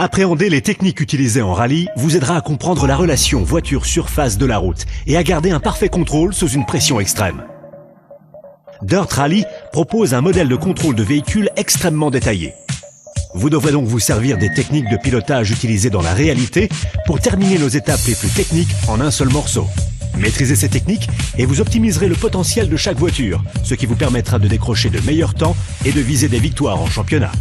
Appréhender les techniques utilisées en rallye vous aidera à comprendre la relation voiture-surface de la route et à garder un parfait contrôle sous une pression extrême. Dirt Rally propose un modèle de contrôle de véhicule extrêmement détaillé. Vous devrez donc vous servir des techniques de pilotage utilisées dans la réalité pour terminer nos étapes les plus techniques en un seul morceau. Maîtrisez ces techniques et vous optimiserez le potentiel de chaque voiture, ce qui vous permettra de décrocher de meilleurs temps et de viser des victoires en championnat.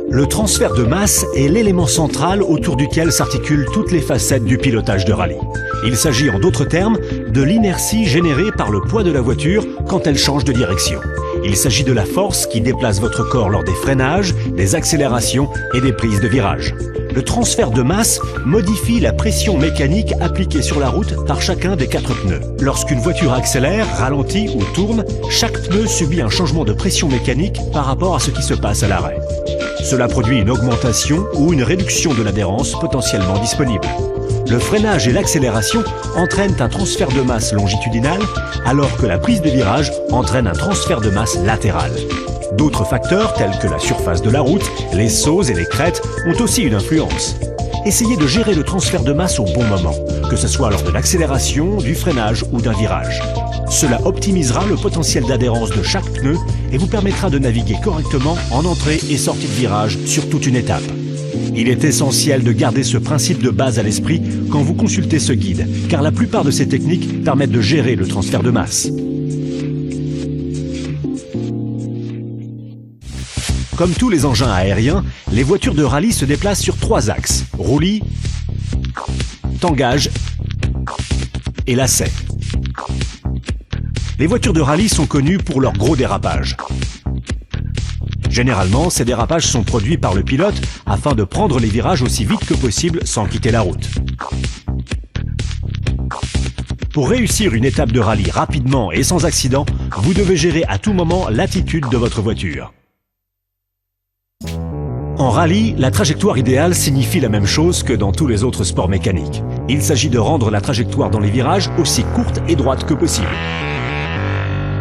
Le transfert de masse est l'élément central autour duquel s'articulent toutes les facettes du pilotage de rallye. Il s'agit en d'autres termes de l'inertie générée par le poids de la voiture quand elle change de direction. Il s'agit de la force qui déplace votre corps lors des freinages, des accélérations et des prises de virage. Le transfert de masse modifie la pression mécanique appliquée sur la route par chacun des 4 pneus. Lorsqu'une voiture accélère, ralentit ou tourne, chaque pneu subit un changement de pression mécanique par rapport à ce qui se passe à l'arrêt. Cela produit une augmentation ou une réduction de l'adhérence potentiellement disponible. Le freinage et l'accélération entraînent un transfert de masse longitudinal, alors que la prise de virage entraîne un transfert de masse latéral. D'autres facteurs, tels que la surface de la route, les sauts et les crêtes, ont aussi une influence. Essayez de gérer le transfert de masse au bon moment, que ce soit lors de l'accélération, du freinage ou d'un virage. Cela optimisera le potentiel d'adhérence de chaque pneu et vous permettra de naviguer correctement en entrée et sortie de virage sur toute une étape. Il est essentiel de garder ce principe de base à l'esprit quand vous consultez ce guide, car la plupart de ces techniques permettent de gérer le transfert de masse. Comme tous les engins aériens, les voitures de rallye se déplacent sur 3 axes: roulis, tangage et lacet. Les voitures de rallye sont connues pour leurs gros dérapages. Généralement, ces dérapages sont produits par le pilote afin de prendre les virages aussi vite que possible sans quitter la route. Pour réussir une étape de rallye rapidement et sans accident, vous devez gérer à tout moment l'attitude de votre voiture. En rallye, la trajectoire idéale signifie la même chose que dans tous les autres sports mécaniques. Il s'agit de rendre la trajectoire dans les virages aussi courte et droite que possible.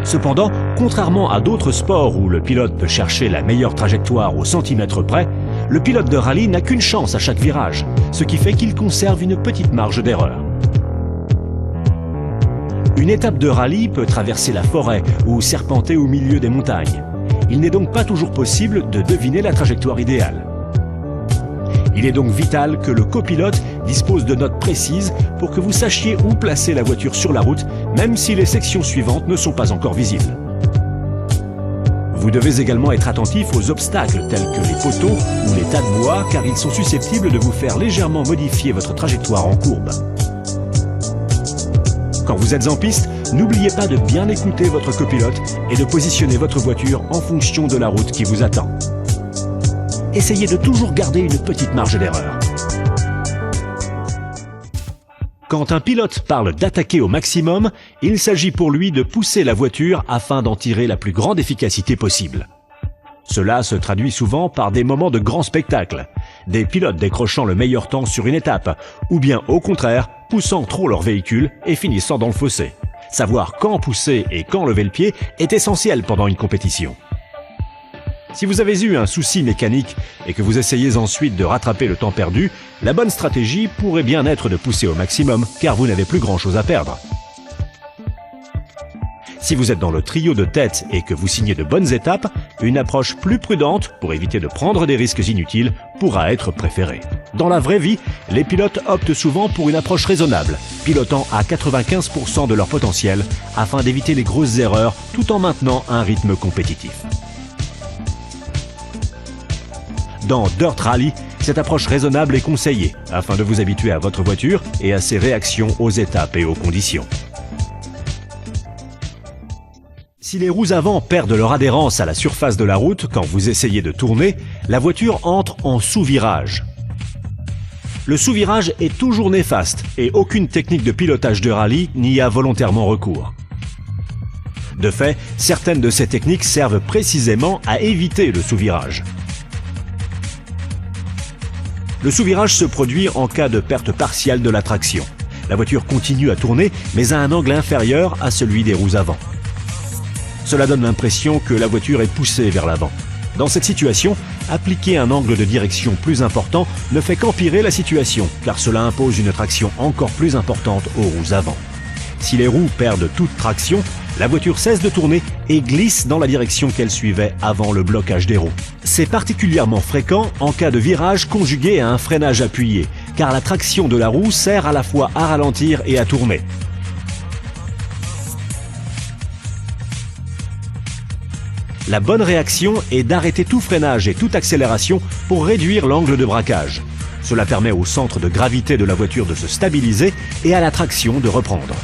Cependant, contrairement à d'autres sports où le pilote peut chercher la meilleure trajectoire au centimètre près, le pilote de rallye n'a qu'une chance à chaque virage, ce qui fait qu'il conserve une petite marge d'erreur. Une étape de rallye peut traverser la forêt ou serpenter au milieu des montagnes. Il n'est donc pas toujours possible de deviner la trajectoire idéale. Il est donc vital que le copilote dispose de notes précises pour que vous sachiez où placer la voiture sur la route, même si les sections suivantes ne sont pas encore visibles. Vous devez également être attentif aux obstacles tels que les poteaux ou les tas de bois, car ils sont susceptibles de vous faire légèrement modifier votre trajectoire en courbe. Quand vous êtes en piste, n'oubliez pas de bien écouter votre copilote et de positionner votre voiture en fonction de la route qui vous attend. Essayez de toujours garder une petite marge d'erreur. Quand un pilote parle d'attaquer au maximum, il s'agit pour lui de pousser la voiture afin d'en tirer la plus grande efficacité possible. Cela se traduit souvent par des moments de grand spectacle, des pilotes décrochant le meilleur temps sur une étape, ou bien au contraire, poussant trop leur véhicule et finissant dans le fossé. Savoir quand pousser et quand lever le pied est essentiel pendant une compétition. Si vous avez eu un souci mécanique et que vous essayez ensuite de rattraper le temps perdu, la bonne stratégie pourrait bien être de pousser au maximum, car vous n'avez plus grand-chose à perdre. Si vous êtes dans le trio de tête et que vous signez de bonnes étapes, une approche plus prudente pour éviter de prendre des risques inutiles pourra être préférée. Dans la vraie vie, les pilotes optent souvent pour une approche raisonnable, pilotant à 95% de leur potentiel afin d'éviter les grosses erreurs tout en maintenant un rythme compétitif. Dans Dirt Rally, cette approche raisonnable est conseillée afin de vous habituer à votre voiture et à ses réactions aux étapes et aux conditions. Si les roues avant perdent leur adhérence à la surface de la route quand vous essayez de tourner, la voiture entre en sous-virage. Le sous-virage est toujours néfaste et aucune technique de pilotage de rallye n'y a volontairement recours. De fait, certaines de ces techniques servent précisément à éviter le sous-virage. Le sous-virage se produit en cas de perte partielle de la traction. La voiture continue à tourner, mais à un angle inférieur à celui des roues avant. Cela donne l'impression que la voiture est poussée vers l'avant. Dans cette situation, appliquer un angle de direction plus important ne fait qu'empirer la situation, car cela impose une traction encore plus importante aux roues avant. Si les roues perdent toute traction, la voiture cesse de tourner et glisse dans la direction qu'elle suivait avant le blocage des roues. C'est particulièrement fréquent en cas de virage conjugué à un freinage appuyé, car la traction de la roue sert à la fois à ralentir et à tourner. La bonne réaction est d'arrêter tout freinage et toute accélération pour réduire l'angle de braquage. Cela permet au centre de gravité de la voiture de se stabiliser et à la traction de reprendre.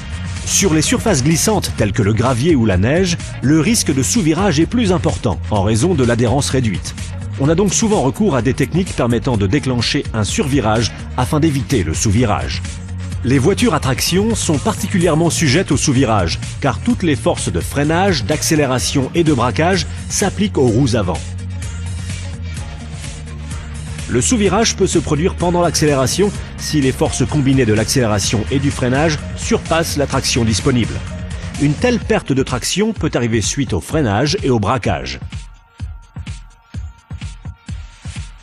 Sur les surfaces glissantes telles que le gravier ou la neige, le risque de sous-virage est plus important en raison de l'adhérence réduite. On a donc souvent recours à des techniques permettant de déclencher un survirage afin d'éviter le sous-virage. Les voitures à traction sont particulièrement sujettes au sous-virage, car toutes les forces de freinage, d'accélération et de braquage s'appliquent aux roues avant. Le sous-virage peut se produire pendant l'accélération si les forces combinées de l'accélération et du freinage surpassent la traction disponible. Une telle perte de traction peut arriver suite au freinage et au braquage.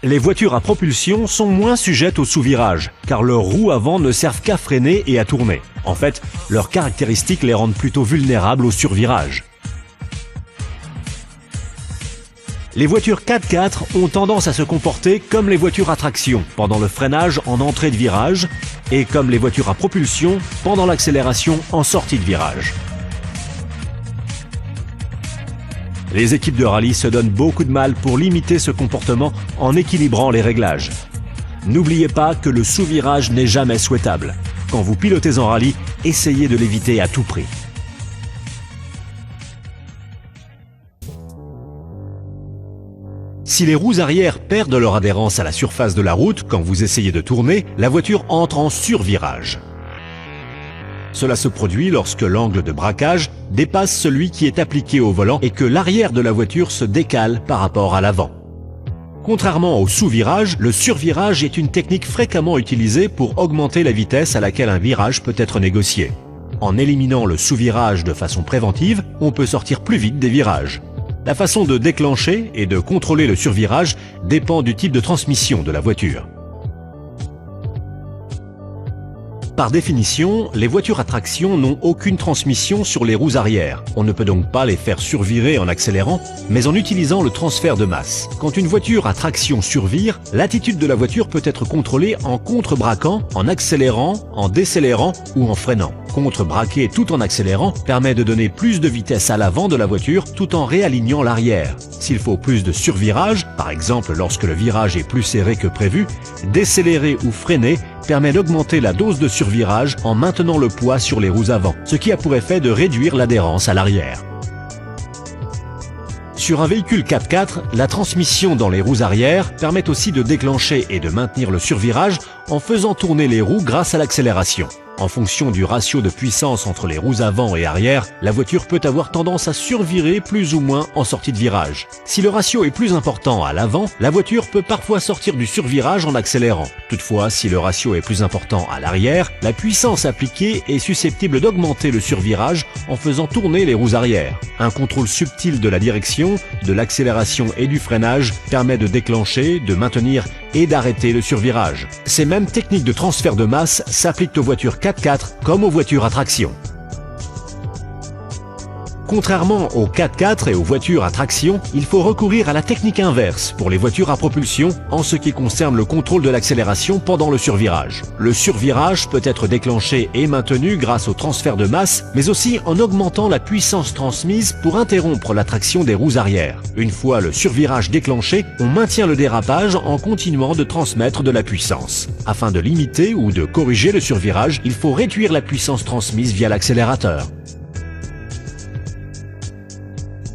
Les voitures à propulsion sont moins sujettes au sous-virage, car leurs roues avant ne servent qu'à freiner et à tourner. En fait, leurs caractéristiques les rendent plutôt vulnérables au survirage. Les voitures 4x4 ont tendance à se comporter comme les voitures à traction pendant le freinage en entrée de virage et comme les voitures à propulsion pendant l'accélération en sortie de virage. Les équipes de rallye se donnent beaucoup de mal pour limiter ce comportement en équilibrant les réglages. N'oubliez pas que le sous-virage n'est jamais souhaitable. Quand vous pilotez en rallye, essayez de l'éviter à tout prix. Si les roues arrière perdent leur adhérence à la surface de la route quand vous essayez de tourner, la voiture entre en survirage. Cela se produit lorsque l'angle de braquage dépasse celui qui est appliqué au volant et que l'arrière de la voiture se décale par rapport à l'avant. Contrairement au sous-virage, le survirage est une technique fréquemment utilisée pour augmenter la vitesse à laquelle un virage peut être négocié. En éliminant le sous-virage de façon préventive, on peut sortir plus vite des virages. La façon de déclencher et de contrôler le survirage dépend du type de transmission de la voiture. Par définition, les voitures à traction n'ont aucune transmission sur les roues arrière. On ne peut donc pas les faire survirer en accélérant, mais en utilisant le transfert de masse. Quand une voiture à traction survire, l'attitude de la voiture peut être contrôlée en contre-braquant, en accélérant, en décélérant ou en freinant. Contre-braquer tout en accélérant permet de donner plus de vitesse à l'avant de la voiture tout en réalignant l'arrière. S'il faut plus de survirage, par exemple lorsque le virage est plus serré que prévu, décélérer ou freiner permet d'augmenter la dose de survirage en maintenant le poids sur les roues avant, ce qui a pour effet de réduire l'adhérence à l'arrière. Sur un véhicule 4x4, la transmission dans les roues arrière permet aussi de déclencher et de maintenir le survirage en faisant tourner les roues grâce à l'accélération. En fonction du ratio de puissance entre les roues avant et arrière, la voiture peut avoir tendance à survirer plus ou moins en sortie de virage. Si le ratio est plus important à l'avant, la voiture peut parfois sortir du survirage en accélérant. Toutefois, si le ratio est plus important à l'arrière, la puissance appliquée est susceptible d'augmenter le survirage en faisant tourner les roues arrière. Un contrôle subtil de la direction, de l'accélération et du freinage permet de déclencher, de maintenir et d'arrêter le survirage. Ces mêmes techniques de transfert de masse s'appliquent aux voitures 4x4 comme aux voitures à traction. Contrairement aux 4x4 et aux voitures à traction, il faut recourir à la technique inverse pour les voitures à propulsion en ce qui concerne le contrôle de l'accélération pendant le survirage. Le survirage peut être déclenché et maintenu grâce au transfert de masse, mais aussi en augmentant la puissance transmise pour interrompre la traction des roues arrière. Une fois le survirage déclenché, on maintient le dérapage en continuant de transmettre de la puissance. Afin de limiter ou de corriger le survirage, il faut réduire la puissance transmise via l'accélérateur.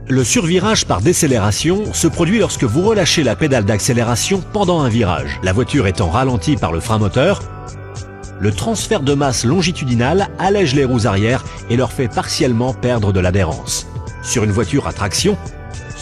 Le survirage par décélération se produit lorsque vous relâchez la pédale d'accélération pendant un virage. La voiture étant ralentie par le frein moteur, le transfert de masse longitudinal allège les roues arrière et leur fait partiellement perdre de l'adhérence. Sur une voiture à traction,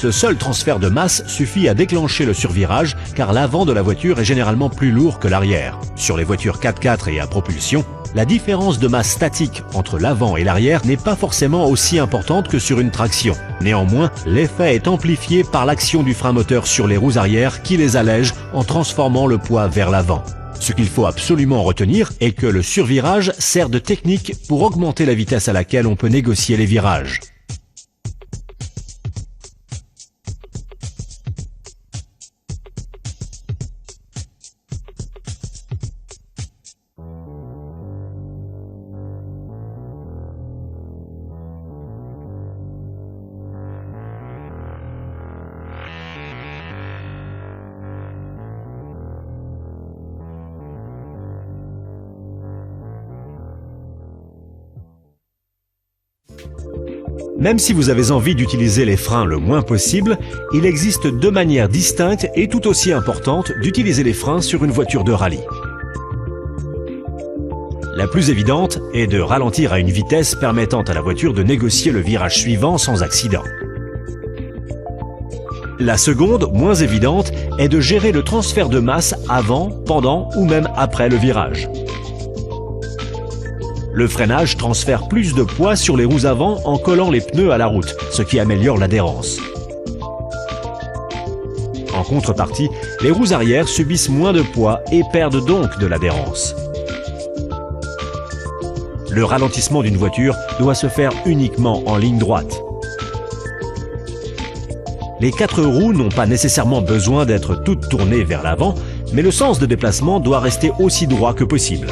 Ce seul transfert de masse suffit à déclencher le survirage car l'avant de la voiture est généralement plus lourd que l'arrière. Sur les voitures 4x4 et à propulsion, la différence de masse statique entre l'avant et l'arrière n'est pas forcément aussi importante que sur une traction. Néanmoins, l'effet est amplifié par l'action du frein moteur sur les roues arrière qui les allège en transformant le poids vers l'avant. Ce qu'il faut absolument retenir est que le survirage sert de technique pour augmenter la vitesse à laquelle on peut négocier les virages. Même si vous avez envie d'utiliser les freins le moins possible, il existe deux manières distinctes et tout aussi importantes d'utiliser les freins sur une voiture de rallye. La plus évidente est de ralentir à une vitesse permettant à la voiture de négocier le virage suivant sans accident. La seconde, moins évidente, est de gérer le transfert de masse avant, pendant ou même après le virage. Le freinage transfère plus de poids sur les roues avant en collant les pneus à la route, ce qui améliore l'adhérence. En contrepartie, les roues arrière subissent moins de poids et perdent donc de l'adhérence. Le ralentissement d'une voiture doit se faire uniquement en ligne droite. Les quatre roues n'ont pas nécessairement besoin d'être toutes tournées vers l'avant, mais le sens de déplacement doit rester aussi droit que possible.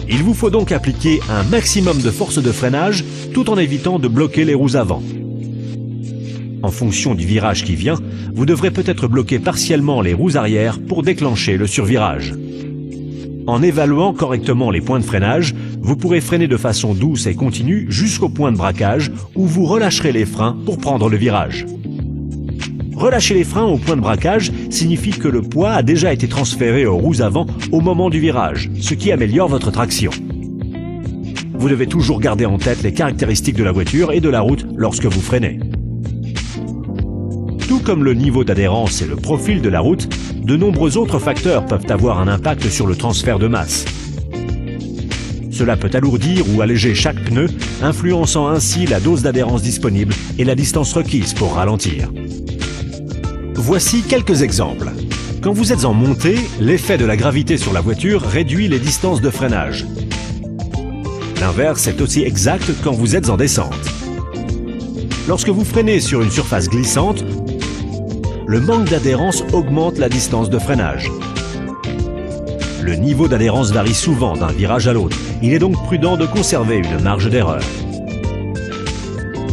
Il vous faut donc appliquer un maximum de force de freinage tout en évitant de bloquer les roues avant. En fonction du virage qui vient, vous devrez peut-être bloquer partiellement les roues arrière pour déclencher le survirage. En évaluant correctement les points de freinage, vous pourrez freiner de façon douce et continue jusqu'au point de braquage où vous relâcherez les freins pour prendre le virage. Relâcher les freins au point de braquage signifie que le poids a déjà été transféré aux roues avant au moment du virage, ce qui améliore votre traction. Vous devez toujours garder en tête les caractéristiques de la voiture et de la route lorsque vous freinez. Tout comme le niveau d'adhérence et le profil de la route, de nombreux autres facteurs peuvent avoir un impact sur le transfert de masse. Cela peut alourdir ou alléger chaque pneu, influençant ainsi la dose d'adhérence disponible et la distance requise pour ralentir. Voici quelques exemples. Quand vous êtes en montée, l'effet de la gravité sur la voiture réduit les distances de freinage. L'inverse est aussi exact quand vous êtes en descente. Lorsque vous freinez sur une surface glissante, le manque d'adhérence augmente la distance de freinage. Le niveau d'adhérence varie souvent d'un virage à l'autre. Il est donc prudent de conserver une marge d'erreur.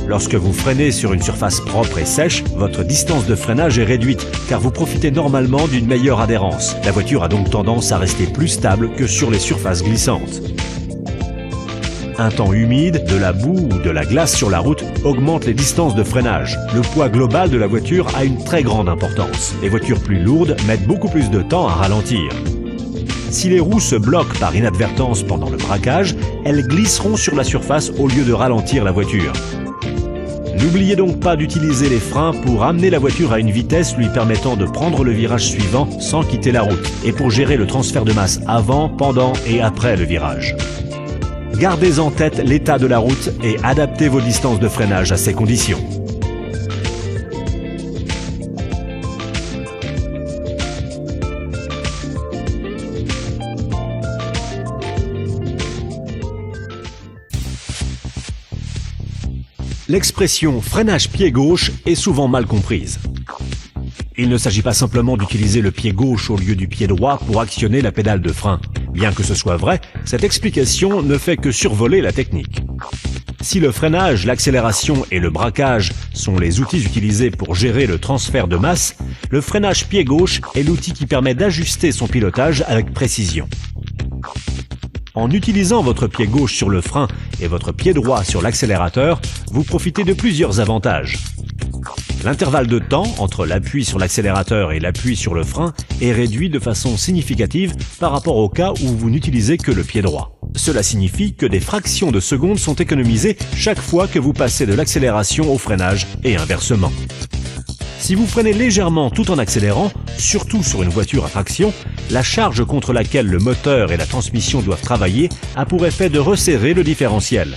Lorsque vous freinez sur une surface propre et sèche, votre distance de freinage est réduite car vous profitez normalement d'une meilleure adhérence. La voiture a donc tendance à rester plus stable que sur les surfaces glissantes. Un temps humide, de la boue ou de la glace sur la route augmente les distances de freinage. Le poids global de la voiture a une très grande importance. Les voitures plus lourdes mettent beaucoup plus de temps à ralentir. Si les roues se bloquent par inadvertance pendant le braquage, elles glisseront sur la surface au lieu de ralentir la voiture. N'oubliez donc pas d'utiliser les freins pour amener la voiture à une vitesse lui permettant de prendre le virage suivant sans quitter la route et pour gérer le transfert de masse avant, pendant et après le virage. Gardez en tête l'état de la route et adaptez vos distances de freinage à ces conditions. L'expression « freinage pied gauche » est souvent mal comprise. Il ne s'agit pas simplement d'utiliser le pied gauche au lieu du pied droit pour actionner la pédale de frein. Bien que ce soit vrai, cette explication ne fait que survoler la technique. Si le freinage, l'accélération et le braquage sont les outils utilisés pour gérer le transfert de masse, le freinage pied gauche est l'outil qui permet d'ajuster son pilotage avec précision. En utilisant votre pied gauche sur le frein et votre pied droit sur l'accélérateur, vous profitez de plusieurs avantages. L'intervalle de temps entre l'appui sur l'accélérateur et l'appui sur le frein est réduit de façon significative par rapport au cas où vous n'utilisez que le pied droit. Cela signifie que des fractions de secondes sont économisées chaque fois que vous passez de l'accélération au freinage et inversement. Si vous freinez légèrement tout en accélérant, surtout sur une voiture à traction, la charge contre laquelle le moteur et la transmission doivent travailler a pour effet de resserrer le différentiel.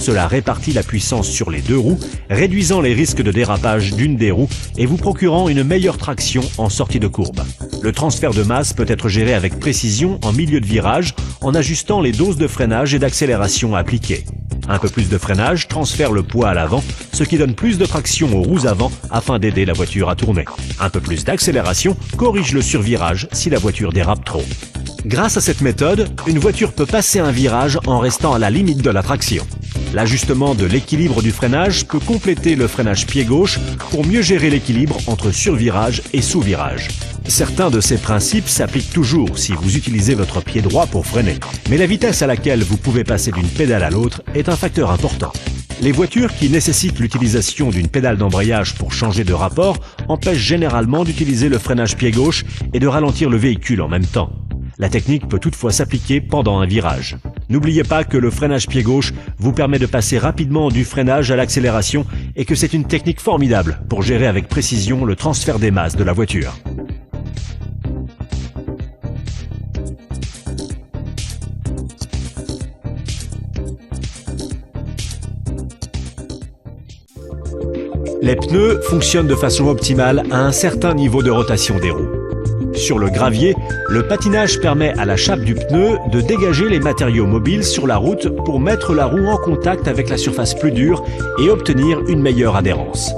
Cela répartit la puissance sur les deux roues, réduisant les risques de dérapage d'une des roues et vous procurant une meilleure traction en sortie de courbe. Le transfert de masse peut être géré avec précision en milieu de virage en ajustant les doses de freinage et d'accélération appliquées. Un peu plus de freinage transfère le poids à l'avant, ce qui donne plus de traction aux roues avant afin d'aider la voiture à tourner. Un peu plus d'accélération corrige le survirage si la voiture dérape trop. Grâce à cette méthode, une voiture peut passer un virage en restant à la limite de la traction. L'ajustement de l'équilibre du freinage peut compléter le freinage pied gauche pour mieux gérer l'équilibre entre survirage et sous-virage. Certains de ces principes s'appliquent toujours si vous utilisez votre pied droit pour freiner, mais la vitesse à laquelle vous pouvez passer d'une pédale à l'autre est un facteur important. Les voitures qui nécessitent l'utilisation d'une pédale d'embrayage pour changer de rapport empêchent généralement d'utiliser le freinage pied gauche et de ralentir le véhicule en même temps. La technique peut toutefois s'appliquer pendant un virage. N'oubliez pas que le freinage pied gauche vous permet de passer rapidement du freinage à l'accélération et que c'est une technique formidable pour gérer avec précision le transfert des masses de la voiture. Les pneus fonctionnent de façon optimale à un certain niveau de rotation des roues. Sur le gravier, le patinage permet à la chape du pneu de dégager les matériaux mobiles sur la route pour mettre la roue en contact avec la surface plus dure et obtenir une meilleure adhérence.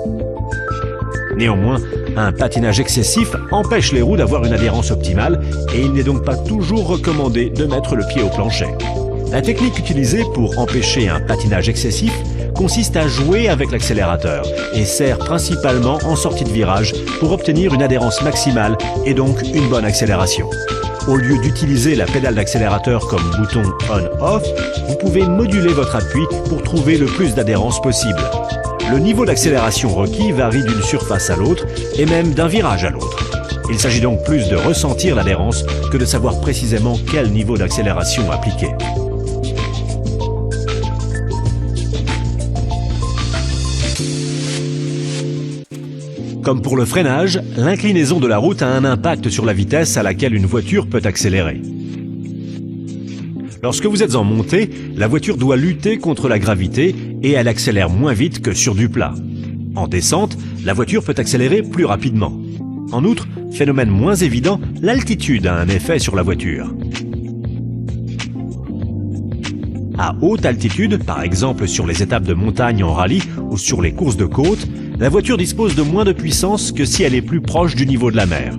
Néanmoins, un patinage excessif empêche les roues d'avoir une adhérence optimale et il n'est donc pas toujours recommandé de mettre le pied au plancher. La technique utilisée pour empêcher un patinage excessif consiste à jouer avec l'accélérateur et sert principalement en sortie de virage pour obtenir une adhérence maximale et donc une bonne accélération. Au lieu d'utiliser la pédale d'accélérateur comme bouton on-off, vous pouvez moduler votre appui pour trouver le plus d'adhérence possible. Le niveau d'accélération requis varie d'une surface à l'autre et même d'un virage à l'autre. Il s'agit donc plus de ressentir l'adhérence que de savoir précisément quel niveau d'accélération appliquer. Comme pour le freinage, l'inclinaison de la route a un impact sur la vitesse à laquelle une voiture peut accélérer. Lorsque vous êtes en montée, la voiture doit lutter contre la gravité et elle accélère moins vite que sur du plat. En descente, la voiture peut accélérer plus rapidement. En outre, phénomène moins évident, l'altitude a un effet sur la voiture. À haute altitude, par exemple sur les étapes de montagne en rallye ou sur les courses de côte, la voiture dispose de moins de puissance que si elle est plus proche du niveau de la mer.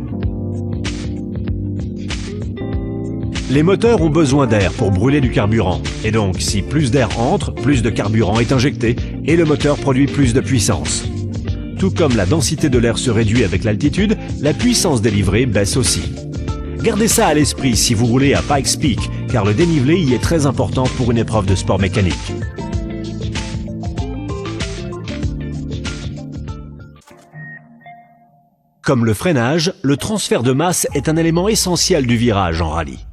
Les moteurs ont besoin d'air pour brûler du carburant, et donc si plus d'air entre, plus de carburant est injecté et le moteur produit plus de puissance. Tout comme la densité de l'air se réduit avec l'altitude, la puissance délivrée baisse aussi. Gardez ça à l'esprit si vous roulez à Pikes Peak, car le dénivelé y est très important pour une épreuve de sport mécanique. Comme le freinage, le transfert de masse est un élément essentiel du virage en rallye.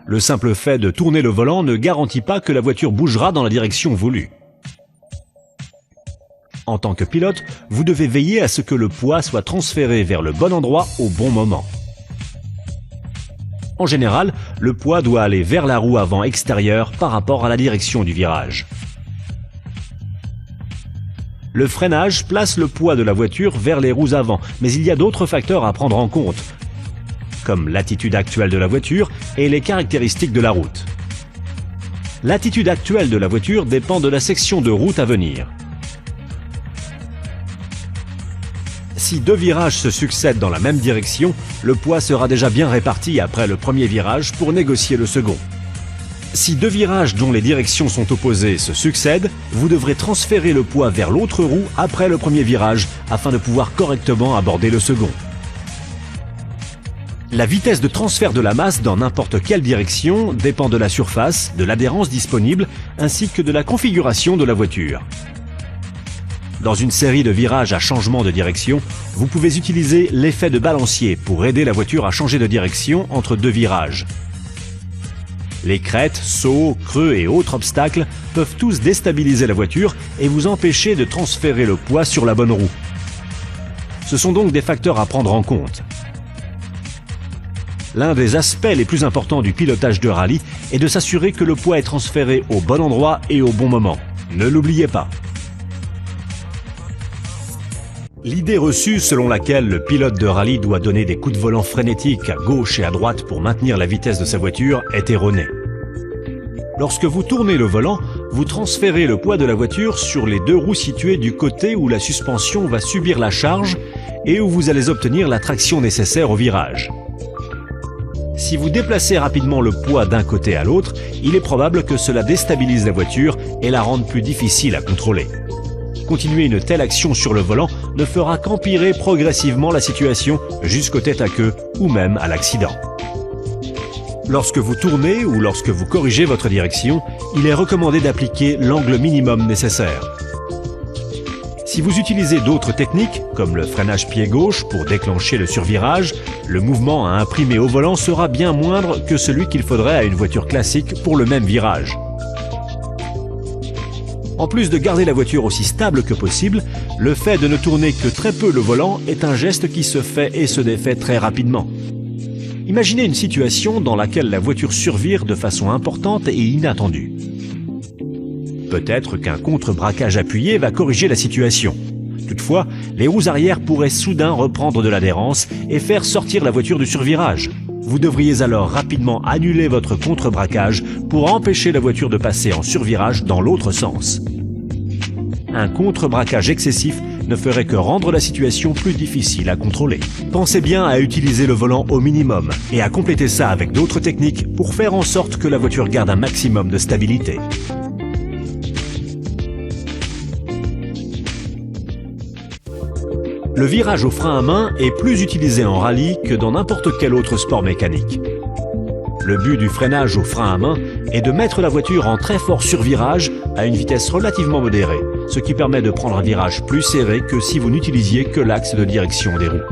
Le simple fait de tourner le volant ne garantit pas que la voiture bougera dans la direction voulue. En tant que pilote, vous devez veiller à ce que le poids soit transféré vers le bon endroit au bon moment. En général, le poids doit aller vers la roue avant extérieure par rapport à la direction du virage. Le freinage place le poids de la voiture vers les roues avant, mais il y a d'autres facteurs à prendre en compte, comme l'attitude actuelle de la voiture et les caractéristiques de la route. L'attitude actuelle de la voiture dépend de la section de route à venir. Si deux virages se succèdent dans la même direction, le poids sera déjà bien réparti après le premier virage pour négocier le second. Si deux virages dont les directions sont opposées se succèdent, vous devrez transférer le poids vers l'autre roue après le premier virage afin de pouvoir correctement aborder le second. La vitesse de transfert de la masse dans n'importe quelle direction dépend de la surface, de l'adhérence disponible ainsi que de la configuration de la voiture. Dans une série de virages à changement de direction, vous pouvez utiliser l'effet de balancier pour aider la voiture à changer de direction entre deux virages. Les crêtes, sauts, creux et autres obstacles peuvent tous déstabiliser la voiture et vous empêcher de transférer le poids sur la bonne roue. Ce sont donc des facteurs à prendre en compte. L'un des aspects les plus importants du pilotage de rallye est de s'assurer que le poids est transféré au bon endroit et au bon moment. Ne l'oubliez pas. L'idée reçue selon laquelle le pilote de rallye doit donner des coups de volant frénétiques à gauche et à droite pour maintenir la vitesse de sa voiture est erronée. Lorsque vous tournez le volant, vous transférez le poids de la voiture sur les deux roues situées du côté où la suspension va subir la charge et où vous allez obtenir la traction nécessaire au virage. Si vous déplacez rapidement le poids d'un côté à l'autre, il est probable que cela déstabilise la voiture et la rende plus difficile à contrôler. Continuer une telle action sur le volant ne fera qu'empirer progressivement la situation jusqu'au tête-à-queue ou même à l'accident. Lorsque vous tournez ou lorsque vous corrigez votre direction, il est recommandé d'appliquer l'angle minimum nécessaire. Si vous utilisez d'autres techniques, comme le freinage pied gauche pour déclencher le survirage, le mouvement à imprimer au volant sera bien moindre que celui qu'il faudrait à une voiture classique pour le même virage. En plus de garder la voiture aussi stable que possible, le fait de ne tourner que très peu le volant est un geste qui se fait et se défait très rapidement. Imaginez une situation dans laquelle la voiture survire de façon importante et inattendue. Peut-être qu'un contre-braquage appuyé va corriger la situation. Toutefois, les roues arrière pourraient soudain reprendre de l'adhérence et faire sortir la voiture du survirage. Vous devriez alors rapidement annuler votre contre-braquage pour empêcher la voiture de passer en survirage dans l'autre sens. Un contre-braquage excessif ne ferait que rendre la situation plus difficile à contrôler. Pensez bien à utiliser le volant au minimum et à compléter ça avec d'autres techniques pour faire en sorte que la voiture garde un maximum de stabilité. Le virage au frein à main est plus utilisé en rallye que dans n'importe quel autre sport mécanique. Le but du freinage au frein à main est de mettre la voiture en très fort survirage à une vitesse relativement modérée, ce qui permet de prendre un virage plus serré que si vous n'utilisiez que l'axe de direction des roues.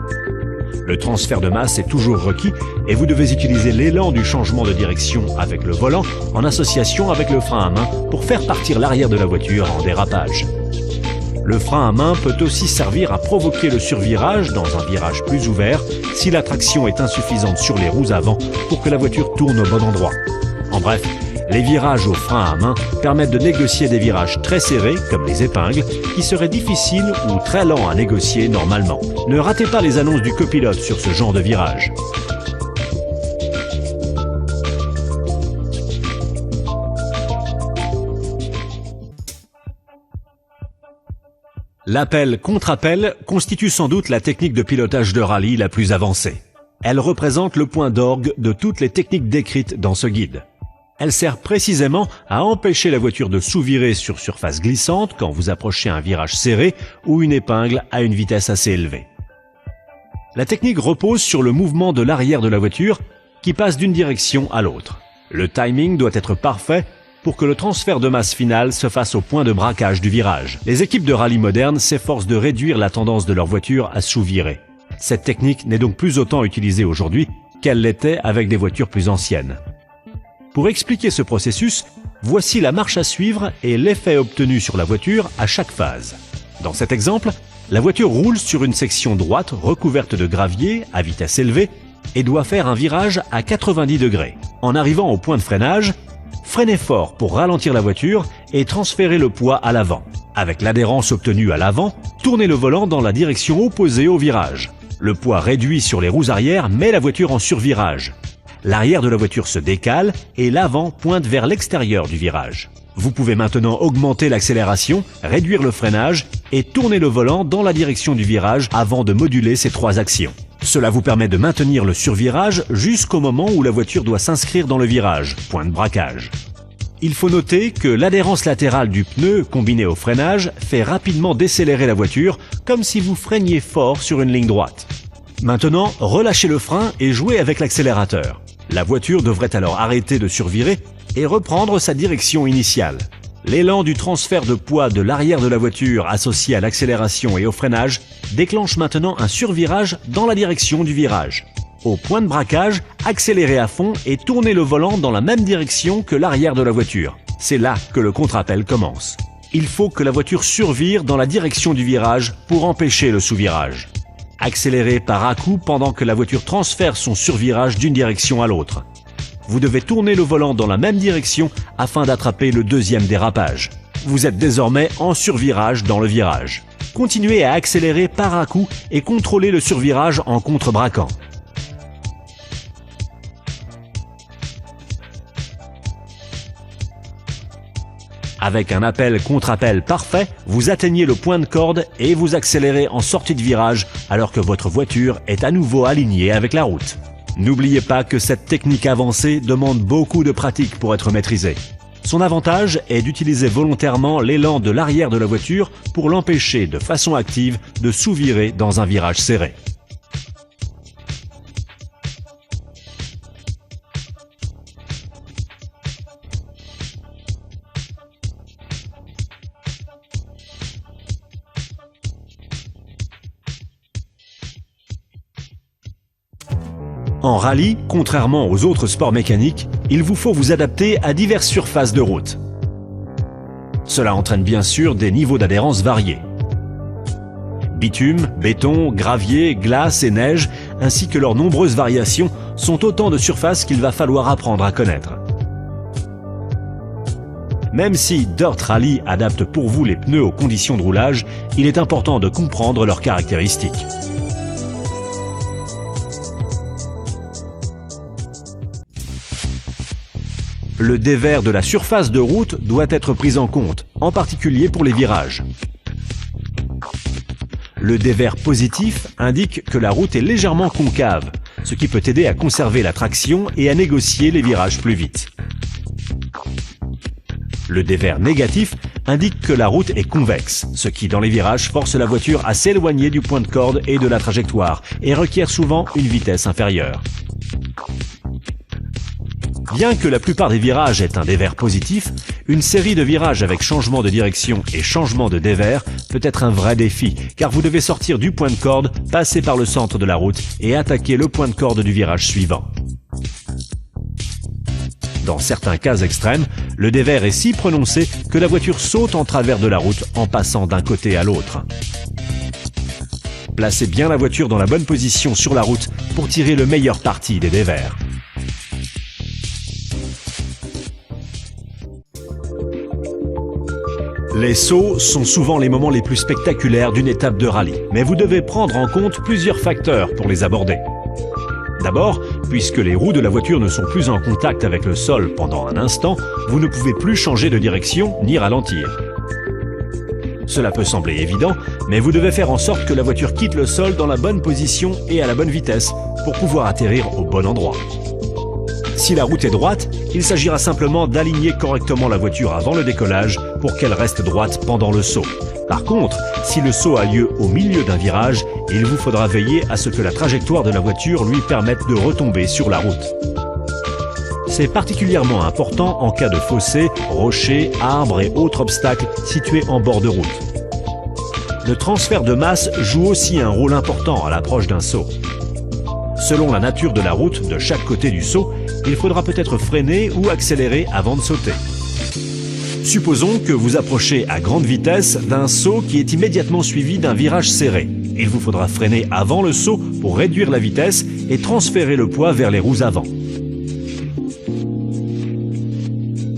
Le transfert de masse est toujours requis et vous devez utiliser l'élan du changement de direction avec le volant en association avec le frein à main pour faire partir l'arrière de la voiture en dérapage. Le frein à main peut aussi servir à provoquer le survirage dans un virage plus ouvert si la traction est insuffisante sur les roues avant pour que la voiture tourne au bon endroit. En bref, les virages au frein à main permettent de négocier des virages très serrés, comme les épingles, qui seraient difficiles ou très lents à négocier normalement. Ne ratez pas les annonces du copilote sur ce genre de virage. L'appel contre-appel constitue sans doute la technique de pilotage de rallye la plus avancée. Elle représente le point d'orgue de toutes les techniques décrites dans ce guide. Elle sert précisément à empêcher la voiture de sous-virer sur surface glissante quand vous approchez un virage serré ou une épingle à une vitesse assez élevée. La technique repose sur le mouvement de l'arrière de la voiture qui passe d'une direction à l'autre. Le timing doit être parfait pour que le transfert de masse final se fasse au point de braquage du virage. Les équipes de rallye modernes s'efforcent de réduire la tendance de leur voiture à sous-virer. Cette technique n'est donc plus autant utilisée aujourd'hui qu'elle l'était avec des voitures plus anciennes. Pour expliquer ce processus, voici la marche à suivre et l'effet obtenu sur la voiture à chaque phase. Dans cet exemple, la voiture roule sur une section droite recouverte de gravier à vitesse élevée et doit faire un virage à 90 degrés. En arrivant au point de freinage, freinez fort pour ralentir la voiture et transférer le poids à l'avant. Avec l'adhérence obtenue à l'avant, tournez le volant dans la direction opposée au virage. Le poids réduit sur les roues arrière met la voiture en survirage. L'arrière de la voiture se décale et l'avant pointe vers l'extérieur du virage. Vous pouvez maintenant augmenter l'accélération, réduire le freinage et tourner le volant dans la direction du virage avant de moduler ces trois actions. Cela vous permet de maintenir le survirage jusqu'au moment où la voiture doit s'inscrire dans le virage, point de braquage. Il faut noter que l'adhérence latérale du pneu combinée au freinage fait rapidement décélérer la voiture comme si vous freiniez fort sur une ligne droite. Maintenant, relâchez le frein et jouez avec l'accélérateur. La voiture devrait alors arrêter de survirer et reprendre sa direction initiale. L'élan du transfert de poids de l'arrière de la voiture associé à l'accélération et au freinage déclenche maintenant un survirage dans la direction du virage. Au point de braquage, accélérez à fond et tournez le volant dans la même direction que l'arrière de la voiture. C'est là que le contre-appel commence. Il faut que la voiture survire dans la direction du virage pour empêcher le sous-virage. Accélérez par à-coups pendant que la voiture transfère son survirage d'une direction à l'autre. Vous devez tourner le volant dans la même direction afin d'attraper le deuxième dérapage. Vous êtes désormais en survirage dans le virage. Continuez à accélérer par à-coups et contrôlez le survirage en contre-braquant. Avec un appel-contre-appel parfait, vous atteignez le point de corde et vous accélérez en sortie de virage alors que votre voiture est à nouveau alignée avec la route. N'oubliez pas que cette technique avancée demande beaucoup de pratique pour être maîtrisée. Son avantage est d'utiliser volontairement l'élan de l'arrière de la voiture pour l'empêcher de façon active de sous-virer dans un virage serré. En rallye, contrairement aux autres sports mécaniques, il vous faut vous adapter à diverses surfaces de route. Cela entraîne bien sûr des niveaux d'adhérence variés. Bitume, béton, gravier, glace et neige, ainsi que leurs nombreuses variations, sont autant de surfaces qu'il va falloir apprendre à connaître. Même si Dirt Rally adapte pour vous les pneus aux conditions de roulage, il est important de comprendre leurs caractéristiques. Le dévers de la surface de route doit être pris en compte, en particulier pour les virages. Le dévers positif indique que la route est légèrement concave, ce qui peut aider à conserver la traction et à négocier les virages plus vite. Le dévers négatif indique que la route est convexe, ce qui dans les virages force la voiture à s'éloigner du point de corde et de la trajectoire et requiert souvent une vitesse inférieure. Bien que la plupart des virages aient un dévers positif, une série de virages avec changement de direction et changement de dévers peut être un vrai défi, car vous devez sortir du point de corde, passer par le centre de la route et attaquer le point de corde du virage suivant. Dans certains cas extrêmes, le dévers est si prononcé que la voiture saute en travers de la route en passant d'un côté à l'autre. Placez bien la voiture dans la bonne position sur la route pour tirer le meilleur parti des dévers. Les sauts sont souvent les moments les plus spectaculaires d'une étape de rallye, mais vous devez prendre en compte plusieurs facteurs pour les aborder. D'abord, puisque les roues de la voiture ne sont plus en contact avec le sol pendant un instant, vous ne pouvez plus changer de direction ni ralentir. Cela peut sembler évident, mais vous devez faire en sorte que la voiture quitte le sol dans la bonne position et à la bonne vitesse pour pouvoir atterrir au bon endroit. Si la route est droite, il s'agira simplement d'aligner correctement la voiture avant le décollage pour qu'elle reste droite pendant le saut. Par contre, si le saut a lieu au milieu d'un virage, il vous faudra veiller à ce que la trajectoire de la voiture lui permette de retomber sur la route. C'est particulièrement important en cas de fossé, rochers, arbres et autres obstacles situés en bord de route. Le transfert de masse joue aussi un rôle important à l'approche d'un saut. Selon la nature de la route de chaque côté du saut, il faudra peut-être freiner ou accélérer avant de sauter. Supposons que vous approchez à grande vitesse d'un saut qui est immédiatement suivi d'un virage serré. Il vous faudra freiner avant le saut pour réduire la vitesse et transférer le poids vers les roues avant.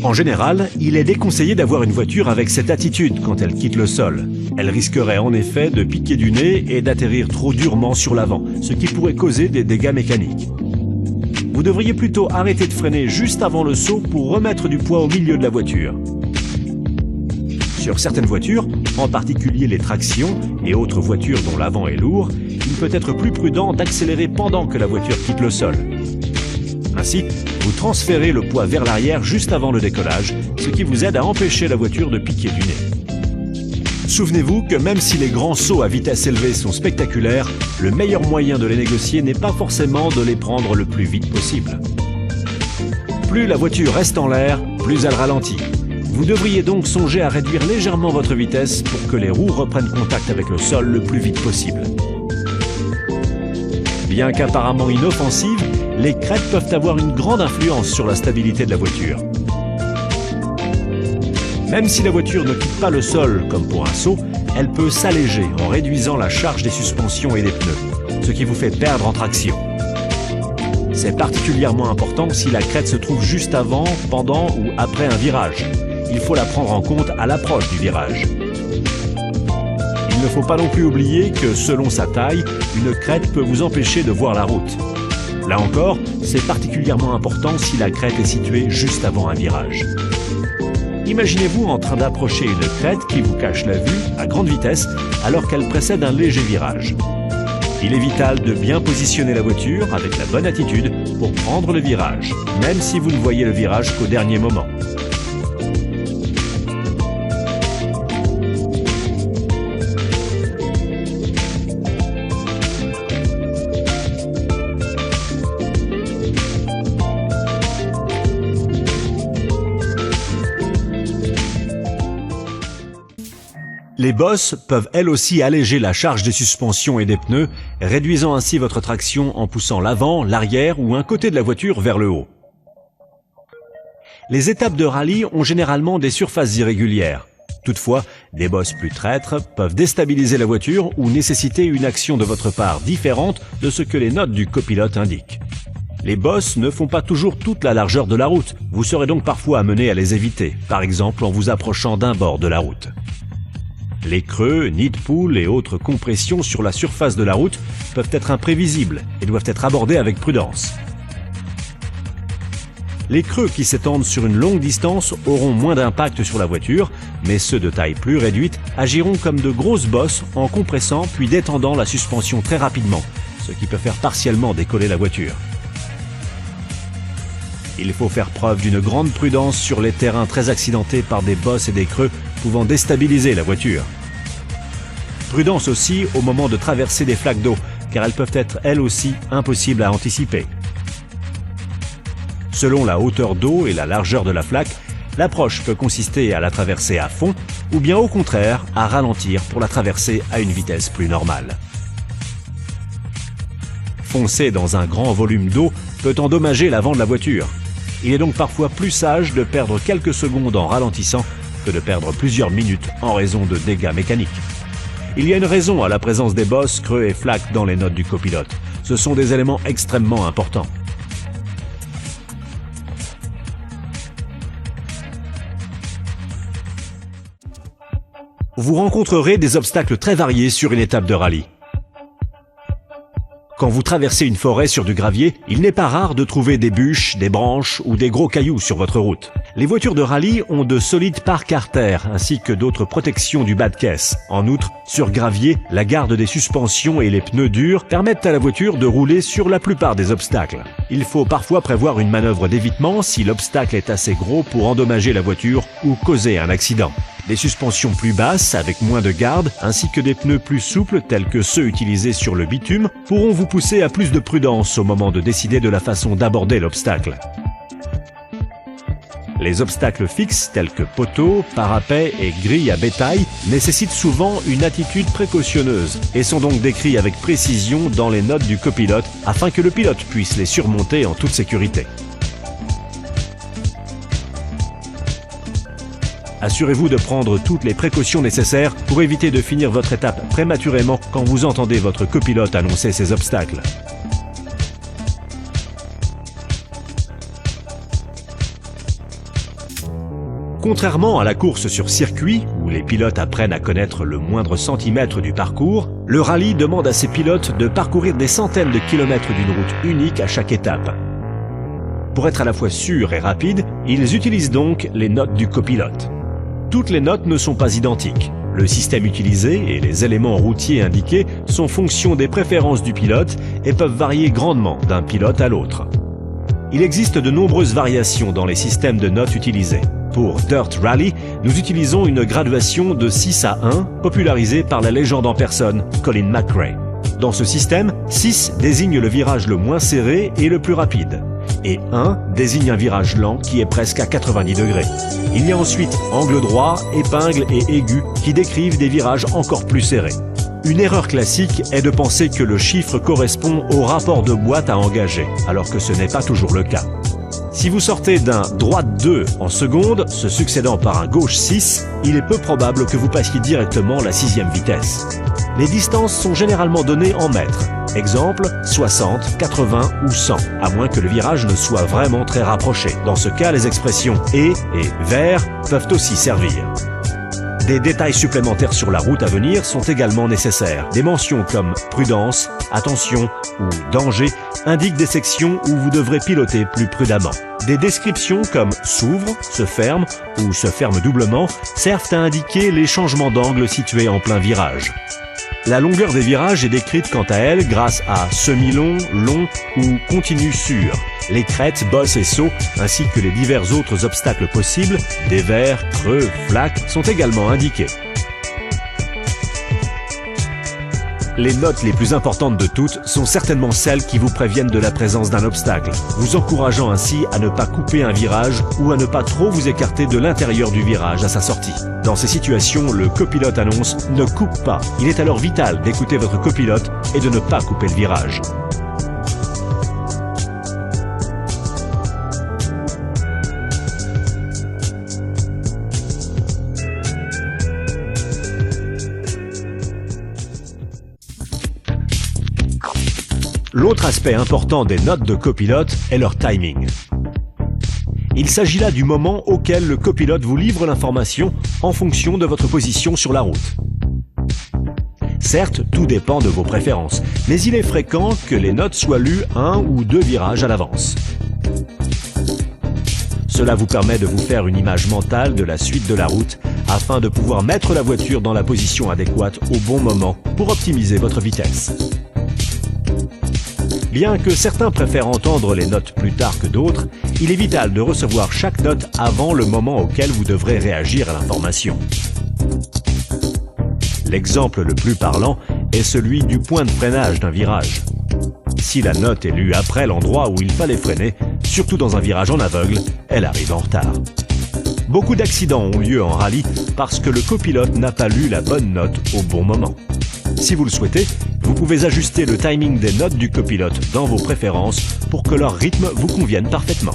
En général, il est déconseillé d'avoir une voiture avec cette attitude quand elle quitte le sol. Elle risquerait en effet de piquer du nez et d'atterrir trop durement sur l'avant, ce qui pourrait causer des dégâts mécaniques. Vous devriez plutôt arrêter de freiner juste avant le saut pour remettre du poids au milieu de la voiture. Sur certaines voitures, en particulier les tractions et autres voitures dont l'avant est lourd, il peut être plus prudent d'accélérer pendant que la voiture quitte le sol. Ainsi, vous transférez le poids vers l'arrière juste avant le décollage, ce qui vous aide à empêcher la voiture de piquer du nez. Souvenez-vous que même si les grands sauts à vitesse élevée sont spectaculaires, le meilleur moyen de les négocier n'est pas forcément de les prendre le plus vite possible. Plus la voiture reste en l'air, plus elle ralentit. Vous devriez donc songer à réduire légèrement votre vitesse pour que les roues reprennent contact avec le sol le plus vite possible. Bien qu'apparemment inoffensives, les crêtes peuvent avoir une grande influence sur la stabilité de la voiture. Même si la voiture ne quitte pas le sol comme pour un saut, elle peut s'alléger en réduisant la charge des suspensions et des pneus, ce qui vous fait perdre en traction. C'est particulièrement important si la crête se trouve juste avant, pendant ou après un virage. Il faut la prendre en compte à l'approche du virage. Il ne faut pas non plus oublier que selon sa taille, une crête peut vous empêcher de voir la route. Là encore, c'est particulièrement important si la crête est située juste avant un virage. Imaginez-vous en train d'approcher une crête qui vous cache la vue à grande vitesse alors qu'elle précède un léger virage. Il est vital de bien positionner la voiture avec la bonne attitude pour prendre le virage, même si vous ne voyez le virage qu'au dernier moment. Les bosses peuvent elles aussi alléger la charge des suspensions et des pneus, réduisant ainsi votre traction en poussant l'avant, l'arrière ou un côté de la voiture vers le haut. Les étapes de rallye ont généralement des surfaces irrégulières. Toutefois, des bosses plus traîtres peuvent déstabiliser la voiture ou nécessiter une action de votre part différente de ce que les notes du copilote indiquent. Les bosses ne font pas toujours toute la largeur de la route, vous serez donc parfois amené à les éviter, par exemple en vous approchant d'un bord de la route. Les creux, nids de poules et autres compressions sur la surface de la route peuvent être imprévisibles et doivent être abordés avec prudence. Les creux qui s'étendent sur une longue distance auront moins d'impact sur la voiture, mais ceux de taille plus réduite agiront comme de grosses bosses en compressant puis détendant la suspension très rapidement, ce qui peut faire partiellement décoller la voiture. Il faut faire preuve d'une grande prudence sur les terrains très accidentés par des bosses et des creux pouvant déstabiliser la voiture. Prudence aussi au moment de traverser des flaques d'eau, car elles peuvent être elles aussi impossibles à anticiper. Selon la hauteur d'eau et la largeur de la flaque, l'approche peut consister à la traverser à fond ou bien au contraire à ralentir pour la traverser à une vitesse plus normale. Foncer dans un grand volume d'eau peut endommager l'avant de la voiture. Il est donc parfois plus sage de perdre quelques secondes en ralentissant que de perdre plusieurs minutes en raison de dégâts mécaniques. Il y a une raison à la présence des bosses, creux et flaques dans les notes du copilote. Ce sont des éléments extrêmement importants. Vous rencontrerez des obstacles très variés sur une étape de rallye. Quand vous traversez une forêt sur du gravier, il n'est pas rare de trouver des bûches, des branches ou des gros cailloux sur votre route. Les voitures de rallye ont de solides parcs artères ainsi que d'autres protections du bas de caisse. En outre, sur gravier, la garde des suspensions et les pneus durs permettent à la voiture de rouler sur la plupart des obstacles. Il faut parfois prévoir une manœuvre d'évitement si l'obstacle est assez gros pour endommager la voiture ou causer un accident. Des suspensions plus basses, avec moins de garde, ainsi que des pneus plus souples tels que ceux utilisés sur le bitume, pourront vous pousser à plus de prudence au moment de décider de la façon d'aborder l'obstacle. Les obstacles fixes tels que poteaux, parapets et grilles à bétail nécessitent souvent une attitude précautionneuse et sont donc décrits avec précision dans les notes du copilote afin que le pilote puisse les surmonter en toute sécurité. Assurez-vous de prendre toutes les précautions nécessaires pour éviter de finir votre étape prématurément quand vous entendez votre copilote annoncer ces obstacles. Contrairement à la course sur circuit, où les pilotes apprennent à connaître le moindre centimètre du parcours, le rallye demande à ses pilotes de parcourir des centaines de kilomètres d'une route unique à chaque étape. Pour être à la fois sûrs et rapides, ils utilisent donc les notes du copilote. Toutes les notes ne sont pas identiques. Le système utilisé et les éléments routiers indiqués sont fonction des préférences du pilote et peuvent varier grandement d'un pilote à l'autre. Il existe de nombreuses variations dans les systèmes de notes utilisés. Pour Dirt Rally, nous utilisons une graduation de 6 à 1 popularisée par la légende en personne, Colin McRae. Dans ce système, 6 désigne le virage le moins serré et le plus rapide, et 1 désigne un virage lent qui est presque à 90 degrés. Il y a ensuite angle droit, épingle et aigu qui décrivent des virages encore plus serrés. Une erreur classique est de penser que le chiffre correspond au rapport de boîte à engager, alors que ce n'est pas toujours le cas. Si vous sortez d'un droite 2 en seconde, se succédant par un gauche 6, il est peu probable que vous passiez directement la 6e vitesse. Les distances sont généralement données en mètres. Exemple, 60, 80 ou 100, à moins que le virage ne soit vraiment très rapproché. Dans ce cas, les expressions « et » et « vers » peuvent aussi servir. Des détails supplémentaires sur la route à venir sont également nécessaires. Des mentions comme « prudence »,« attention » ou « danger » indiquent des sections où vous devrez piloter plus prudemment. Des descriptions comme « s'ouvre »,« se ferme » ou « se ferme doublement » servent à indiquer les changements d'angle situés en plein virage. La longueur des virages est décrite quant à elle grâce à semi-long, long ou continu sûr. Les crêtes, bosses et sauts, ainsi que les divers autres obstacles possibles, dévers, creux, flaques, sont également indiqués. Les notes les plus importantes de toutes sont certainement celles qui vous préviennent de la présence d'un obstacle, vous encourageant ainsi à ne pas couper un virage ou à ne pas trop vous écarter de l'intérieur du virage à sa sortie. Dans ces situations, le copilote annonce « ne coupe pas ». Il est alors vital d'écouter votre copilote et de ne pas couper le virage. L'autre aspect important des notes de copilote est leur timing. Il s'agit là du moment auquel le copilote vous livre l'information en fonction de votre position sur la route. Certes, tout dépend de vos préférences, mais il est fréquent que les notes soient lues 1 ou 2 virages à l'avance. Cela vous permet de vous faire une image mentale de la suite de la route afin de pouvoir mettre la voiture dans la position adéquate au bon moment pour optimiser votre vitesse. Bien que certains préfèrent entendre les notes plus tard que d'autres, il est vital de recevoir chaque note avant le moment auquel vous devrez réagir à l'information. L'exemple le plus parlant est celui du point de freinage d'un virage. Si la note est lue après l'endroit où il fallait freiner, surtout dans un virage en aveugle, elle arrive en retard. Beaucoup d'accidents ont lieu en rallye parce que le copilote n'a pas lu la bonne note au bon moment. Si vous le souhaitez, vous pouvez ajuster le timing des notes du copilote dans vos préférences pour que leur rythme vous convienne parfaitement.